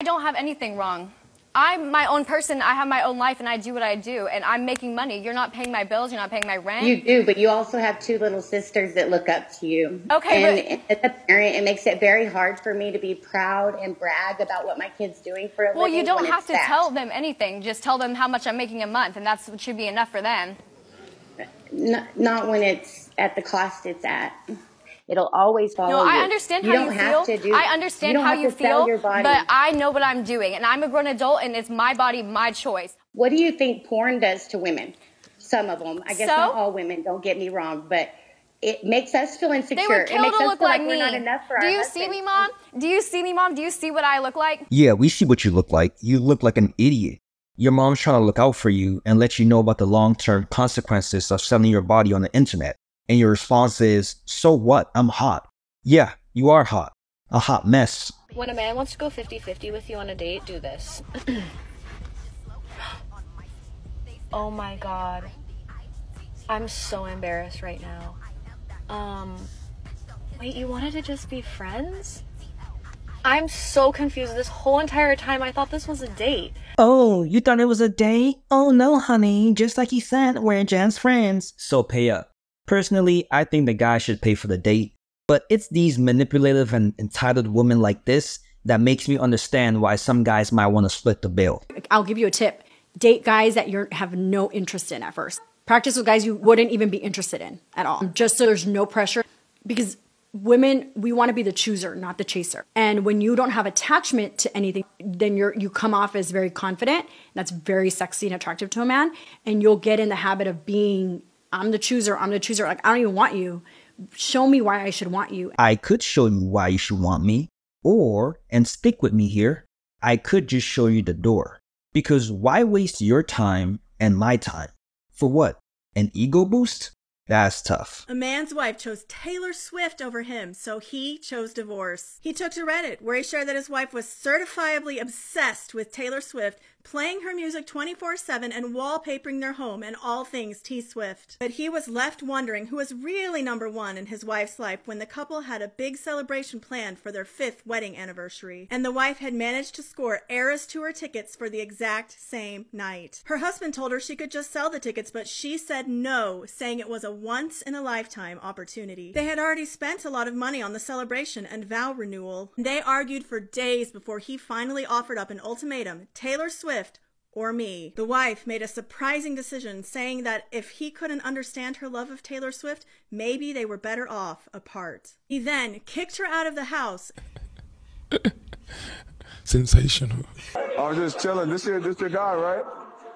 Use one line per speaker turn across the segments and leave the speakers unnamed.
I don't have anything wrong. I'm my own person. I have my own life, and I do what I do, and I'm making money. You're not paying my bills. You're not paying my rent.
You do, but you also have two little sisters that look up to you.
Okay,
and as a parent, it makes it very hard for me to be proud and brag about what my kid's doing for a living.
Well, you don't have to tell them anything. Just tell them how much I'm making a month, and that's what should be enough for them.
Not when it's at the cost it's at. It'll always follow you.
No, I understand how you feel. I understand how you feel, but I know what I'm doing, and I'm a grown adult, and it's my body, my choice.
What do you think porn does to women? Some of them. I guess not all women, don't get me wrong, but it makes us feel insecure.
They would kill to look like me.
We're not enough for our
husbands. Do you see me, Mom? Do you see me, Mom? Do you see what I look like?
Yeah, we see what you look like. You look like an idiot. Your mom's trying to look out for you and let you know about the long-term consequences of selling your body on the internet. And your response is, so what? I'm hot. Yeah, you are hot. A hot mess.
When a man wants to go 50-50 with you on a date, do this. Oh my god. I'm so embarrassed right now. Wait, you wanted to just be friends? I'm so confused. This whole entire time I thought this was a date.
Oh, you thought it was a date? Oh no, honey. Just like you said, we're just friends. So pay up. Personally, I think the guy should pay for the date. But it's these manipulative and entitled women like this that makes me understand why some guys might want to split the bill.
I'll give you a tip. Date guys that you have no interest in at first. Practice with guys you wouldn't even be interested in at all. Just so there's no pressure. Because women, we want to be the chooser, not the chaser. And when you don't have attachment to anything, then you come off as very confident. That's very sexy and attractive to a man. And you'll get in the habit of being, I'm the chooser, I'm the chooser. Like, I don't even want you. Show me why I should want you.
I could show you why you should want me. Or, and stick with me here, I could just show you the door. Because why waste your time and my time? For what? An ego boost? That's tough.
A man's wife chose Taylor Swift over him, so he chose divorce. He took to Reddit, where he shared that his wife was certifiably obsessed with Taylor Swift, playing her music 24/7 and wallpapering their home and all things T-Swift. But he was left wondering who was really number one in his wife's life when the couple had a big celebration planned for their 5th wedding anniversary. And the wife had managed to score Eras Tour tickets for the exact same night. Her husband told her she could just sell the tickets, but she said no, saying it was a once-in-a-lifetime opportunity. They had already spent a lot of money on the celebration and vow renewal. They argued for days before he finally offered up an ultimatum: Taylor Swift or me. The wife made a surprising decision, saying that if he couldn't understand her love of Taylor Swift, maybe they were better off apart. He then kicked her out of the house.
Sensational.
I'm just chilling. This your guy, right?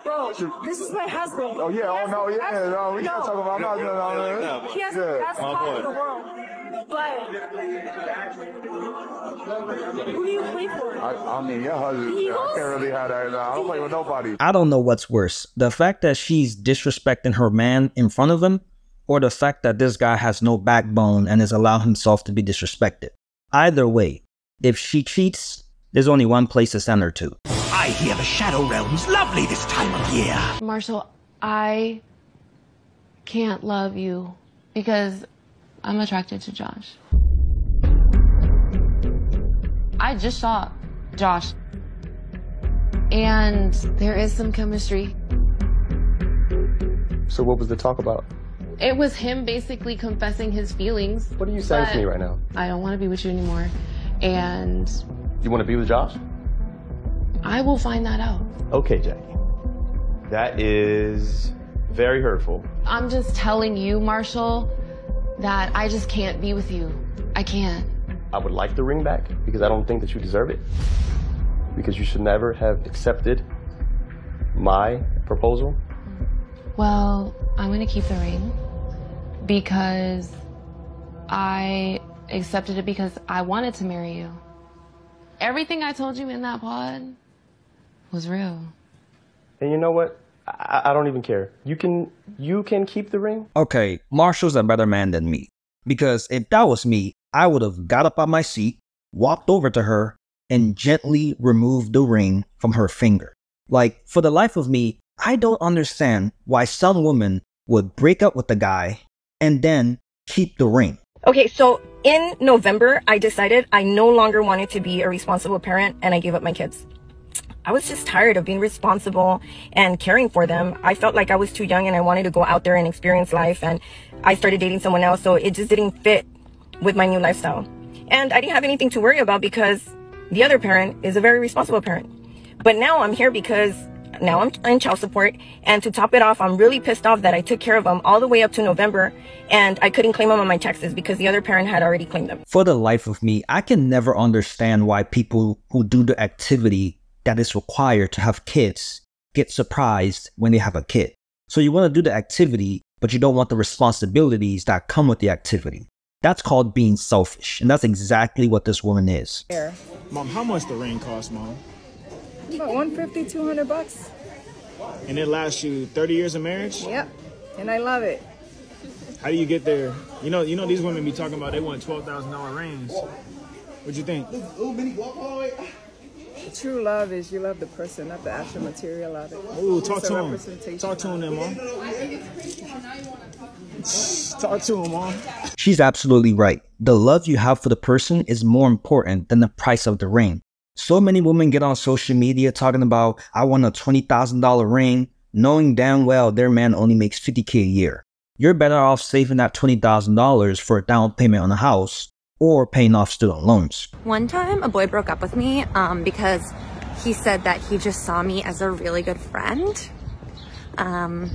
Bro, this is my husband.
Oh yeah, oh no, yeah, no, we can't talk about. I'm not doing all that.
He has the best car in the world. But who do you play for?
I mean, your husband. I can't really have that. I don't play with nobody.
I don't know what's worse, the fact that she's disrespecting her man in front of him, or the fact that this guy has no backbone and is allowing himself to be disrespected. Either way, if she cheats, there's only one place to send her to.
I hear the Shadow Realm's lovely this time of year.
Marshall, I can't love you because I'm attracted to Josh. I just saw Josh, and there is some chemistry.
So what was the talk about?
It was him basically confessing his feelings.
What are you saying to me right now?
I don't want to be with you anymore, and...
You want to be with Josh?
I will find that out.
Okay, Jackie. That is very hurtful.
I'm just telling you, Marshall, that I just can't be with you. I can't.
I would like the ring back because I don't think that you deserve it. Because you should never have accepted my proposal.
Well, I'm going to keep the ring because I accepted it because I wanted to marry you. Everything I told you in that pod was real.
And you know what? I don't even care. You can keep the ring.
Okay, Marshall's a better man than me. Because if that was me, I would have got up on my seat, walked over to her, and gently removed the ring from her finger. Like, for the life of me, I don't understand why some women would break up with the guy and then keep the ring.
Okay, so in November, I decided I no longer wanted to be a responsible parent, and I gave up my kids. I was just tired of being responsible and caring for them. I felt like I was too young and I wanted to go out there and experience life, and I started dating someone else, so it just didn't fit with my new lifestyle. And I didn't have anything to worry about because the other parent is a very responsible parent. But now I'm here because now I'm in child support, and to top it off, I'm really pissed off that I took care of them all the way up to November and I couldn't claim them on my taxes because the other parent had already claimed them.
For the life of me, I can never understand why people who do the activity that is required to have kids get surprised when they have a kid. So you want to do the activity, but you don't want the responsibilities that come with the activity. That's called being selfish, and that's exactly what this woman is.
Mom, how much the ring cost, Mom?
About $150, $200.
And it lasts you 30 years of marriage?
Yep, and I love it.
How do you get there? You know these women be talking about they want $12,000 rings. What'd you think?
True love is you love the person, not the actual material of it.
Ooh, talk to him. Talk to him then, Mom. Talk to him, Mom.
She's absolutely right. The love you have for the person is more important than the price of the ring. So many women get on social media talking about, I want a $20,000 ring, knowing damn well their man only makes $50K a year. You're better off saving that $20,000 for a down payment on a house or paying off student loans.
One time, a boy broke up with me because he said that he just saw me as a really good friend. I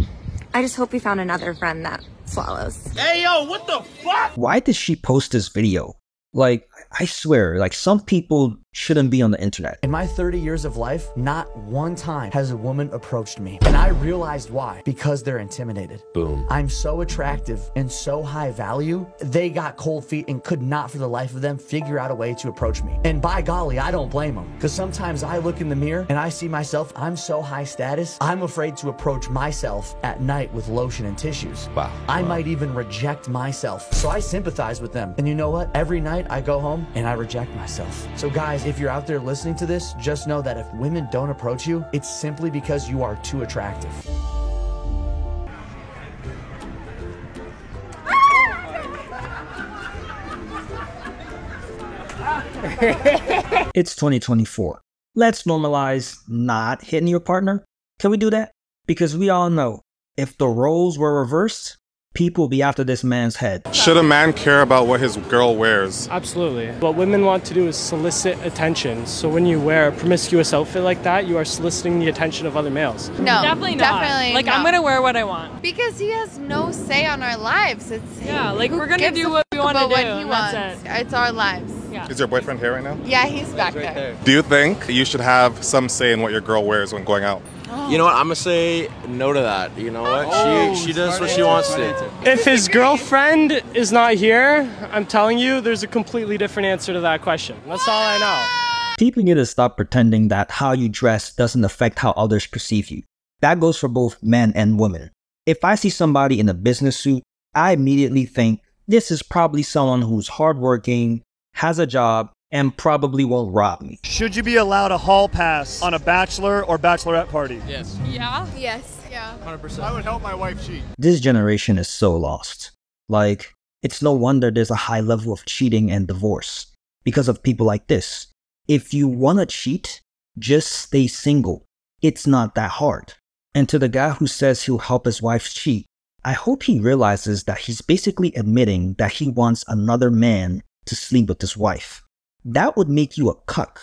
just hope he found another friend that swallows.
Hey, yo, what the fuck?
Why did she post this video? Like, I swear, like, some people shouldn't be on the internet.
In my 30 years of life, not one time has a woman approached me. And I realized why. Because they're intimidated.
Boom.
I'm so attractive and so high value, they got cold feet and could not for the life of them figure out a way to approach me. And by golly, I don't blame them. Because sometimes I look in the mirror and I see myself, I'm so high status, I'm afraid to approach myself at night with lotion and tissues.
Wow.
I might even reject myself. So I sympathize with them. And you know what? Every night I go home and I reject myself. So guys, if you're out there listening to this, just know that if women don't approach you, it's simply because you are too attractive.
It's 2024. Let's normalize not hitting your partner. Can we do that? Because we all know, if the roles were reversed, people will be after this man's head.
Should a man care about what his girl wears?
Absolutely. What women want to do is solicit attention. So when you wear a promiscuous outfit like that, you are soliciting the attention of other males.
No,
definitely not. Like, I'm gonna wear what I want.
Because he has no say on our lives.
Like, we're gonna do what we want to do.
What he wants. It's our lives.
Yeah.
Is your boyfriend here right now?
Yeah, he's back there.
Do you think you should have some say in what your girl wears when going out?
You know what? I'm gonna say no to that. You know what? She does what she wants to.
If his girlfriend is not here, I'm telling you, there's a completely different answer to that question. That's all I know.
People need to stop pretending that how you dress doesn't affect how others perceive you. That goes for both men and women. If I see somebody in a business suit, I immediately think this is probably someone who's hardworking, has a job, and probably won't rob me.
Should you be allowed a hall pass on a bachelor or bachelorette party?
Yes.
Yeah? Yes. Yeah.
100%.
I would help my wife cheat.
This generation is so lost. Like, it's no wonder there's a high level of cheating and divorce because of people like this. If you want to cheat, just stay single. It's not that hard. And to the guy who says he'll help his wife cheat, I hope he realizes that he's basically admitting that he wants another man to sleep with his wife. That would make you a cuck.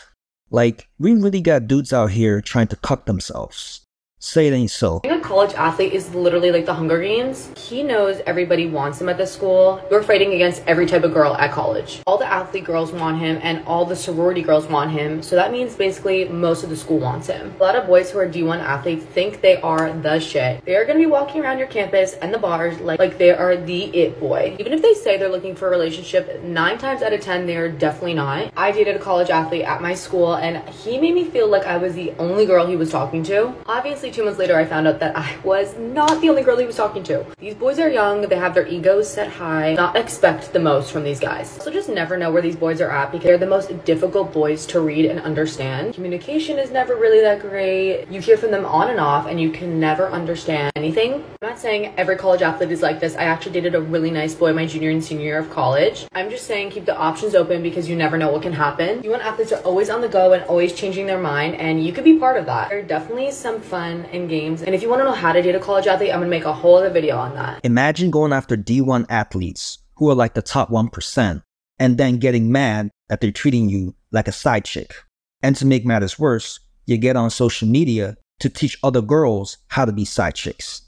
Like, we really got dudes out here trying to cuck themselves. Say it ain't so.
Being a college athlete is literally like the Hunger Games. He knows everybody wants him at the school. We're fighting against every type of girl at college. All the athlete girls want him and all the sorority girls want him. So that means basically most of the school wants him. A lot of boys who are D1 athletes think they are the shit. They are going to be walking around your campus and the bars like they are the it boy. Even if they say they're looking for a relationship, 9 times out of 10, they are definitely not. I dated a college athlete at my school and he made me feel like I was the only girl he was talking to. Obviously, 2 months later, I found out that that I was not the only girl he was talking to. These boys are young, they have their egos set high, not expect the most from these guys. So just never know where these boys are at because they're the most difficult boys to read and understand. Communication is never really that great. You hear from them on and off and you can never understand anything. I'm not saying every college athlete is like this. I actually dated a really nice boy my junior and senior year of college. I'm just saying keep the options open because you never know what can happen. You want athletes are always on the go and always changing their mind, and you could be part of that. There are definitely some fun in games, and if you want to know how to date a college athlete, I'm gonna make a whole other video on that.
Imagine going after D1 athletes who are like the top 1% and then getting mad that they're treating you like a side chick. And to make matters worse, you get on social media to teach other girls how to be side chicks.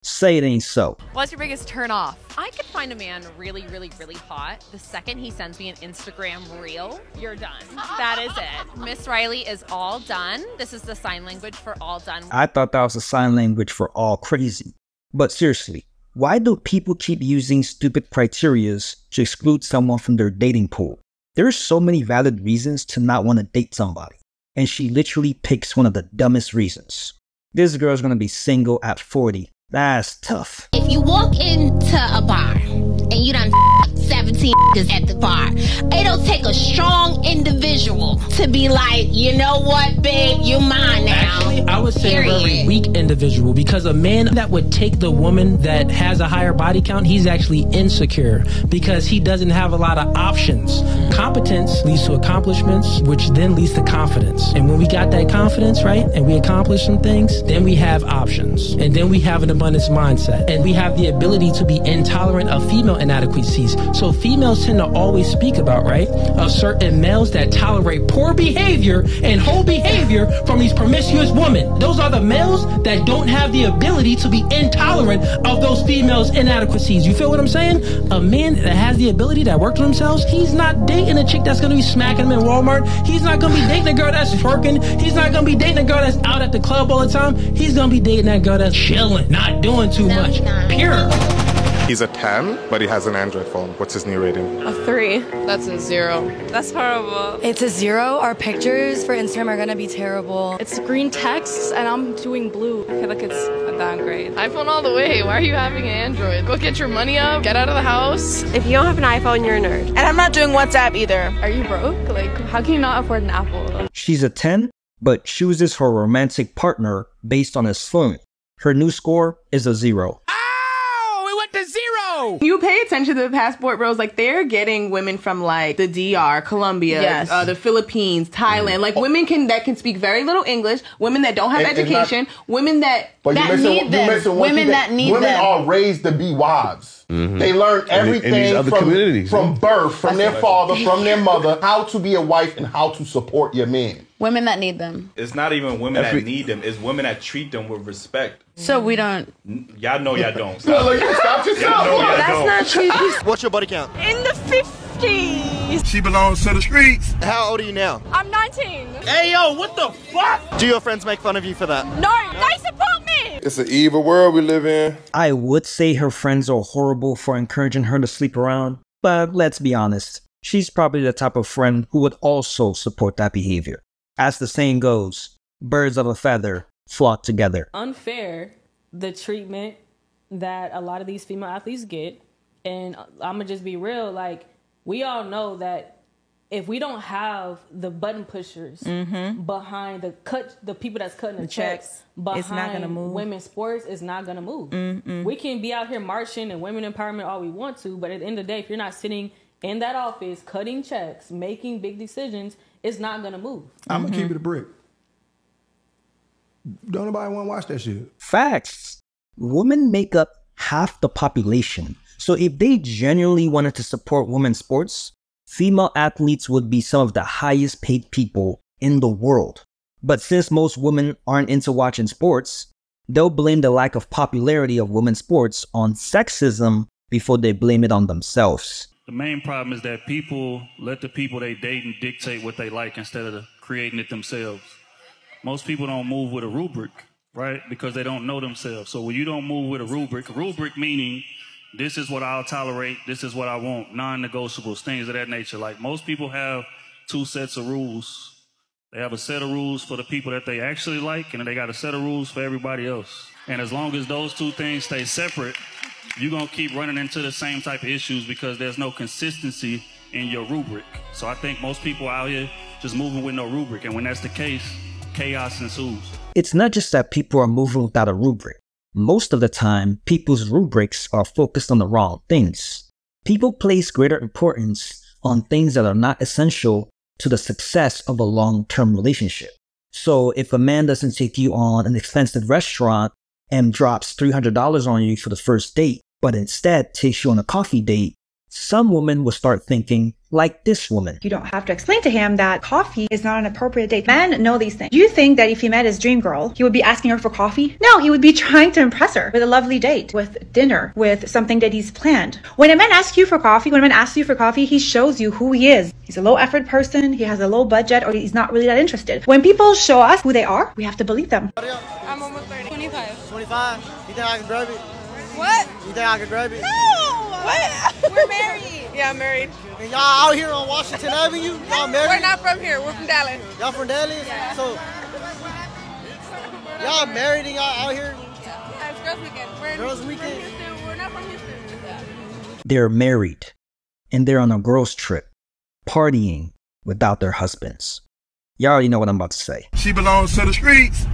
Say it ain't so.
What's your biggest turn off? I could find a man really, really, really hot. The second he sends me an Instagram reel, you're done. That is it. Miss Riley is all done. This is the sign language for all done.
I thought that was a sign language for all crazy. But seriously, why do people keep using stupid criterias to exclude someone from their dating pool? There are so many valid reasons to not want to date somebody, and she literally picks one of the dumbest reasons. This girl's gonna be single at 40. That's tough.
If you walk into a bar and you done 17 at the bar, it'll take a strong individual to be like, you know what, babe, you mine now.
Actually, I would say a very weak individual, because a man that would take the woman that has a higher body count, he's actually insecure because he doesn't have a lot of options. Competence leads to accomplishments, which then leads to confidence. And when we got that confidence, right, and we accomplish some things, then we have options. And then we have an abundance mindset. And we have the ability to be intolerant of female inadequacies. So females tend to always speak about, right, of certain males that tolerate poor behavior and whole behavior from these promiscuous women. Those are the males that don't have the ability to be intolerant of those females' inadequacies. You feel what I'm saying? A man that has the ability, that works on themselves, he's not dating a chick that's going to be smacking him in Walmart. He's not going to be dating a girl that's twerking. He's not going to be dating a girl that's out at the club all the time. He's going to be dating that girl that's chilling, not doing too much. Pure.
He's a 10, but he has an Android phone. What's his new rating?
A 3. That's a 0. That's horrible.
It's a 0. Our pictures for Instagram are gonna be terrible.
It's green text and I'm doing blue.
I feel like it's a downgrade. iPhone all the way. Why are you having an Android? Go get your money up. Get out of the house.
If you don't have an iPhone, you're a nerd. And I'm not doing WhatsApp either.
Are you broke? Like, how can you not afford an Apple?
She's a 10, but chooses her romantic partner based on his phone. Her new score is a 0.
You pay attention to the passport bros, like they're getting women from like the DR, Colombia, the Philippines, Thailand, like women that can speak very little English, women that don't have education, women that need them, women that need them.
Women are raised to be wives. They learn everything from birth, from their father, from their mother, how to be a wife and how to support your man.
Women that need them.
It's not even women that need them. It's women that treat them with respect.
So we don't.
Y'all know y'all don't.
Stop yourself.
That's not true.
What's your body count?
In the 50s.
She belongs to the streets.
How old are you now?
I'm 19.
Hey, yo, what the fuck?
Do your friends make fun of you for that?
No, they support me.
It's an evil world we live in.
I would say her friends are horrible for encouraging her to sleep around, but let's be honest, she's probably the type of friend who would also support that behavior. As the saying goes, birds of a feather flock together.
Unfair, the treatment that a lot of these female athletes get. And I'm going to just be real, like, we all know that if we don't have the button pushers behind the people that's cutting the checks behind
it's not gonna move.
Women's sports, it's not going to move. We can be out here marching and women empowerment all we want to, but at the end of the day, if you're not sitting in that office, cutting checks, making big decisions, it's not going to move.
I'm going to keep it a brick. Don't nobody want to watch that shit.
Facts. Women make up half the population. So if they genuinely wanted to support women's sports, female athletes would be some of the highest paid people in the world. But since most women aren't into watching sports, they'll blame the lack of popularity of women's sports on sexism before they blame it on themselves.
The main problem is that people let the people they date and dictate what they like instead of creating it themselves. Most people don't move with a rubric, right? Because they don't know themselves. So when you don't move with a rubric meaning this is what I'll tolerate, this is what I want, non-negotiables, things of that nature. Like most people have 2 sets of rules They have a set of rules for the people that they actually like, and then they got a set of rules for everybody else. And as long as those two things stay separate, you're going to keep running into the same type of issues because there's no consistency in your rubric. So I think most people out here just moving with no rubric, and when that's the case, chaos ensues.
It's not just that people are moving without a rubric. Most of the time, people's rubrics are focused on the wrong things. People place greater importance on things that are not essential to the success of a long-term relationship. So if a man doesn't take you on an expensive restaurant and drops $300 on you for the first date, but instead takes you on a coffee date, some women will start thinking like this woman.
You don't have to explain to him that coffee is not an appropriate date. Men know these things. Do you think that if he met his dream girl, he would be asking her for coffee? No, he would be trying to impress her with a lovely date, with dinner, with something that he's planned. When a man asks you for coffee, he shows you who he is. He's a low effort person, he has a low budget, or he's not really that interested. When people show us who they are, we have to believe them.
I'm almost 30. 25.
25? You think I can grab it?
What?
You think I can grab it?
No! What? We're married. Yeah, I'm married.
And y'all out here on Washington Avenue? Y'all married?
We're not from here. We're from Dallas.
Y'all from Dallas?
Yeah.
So, y'all married and y'all out here?
Yeah, it's girls weekend. We're
girls weekend?
From Houston. We're not from Houston. Yeah.
They're married, and they're on a girls' trip, partying without their husbands. Y'all already know what I'm about to say.
She belongs to the streets.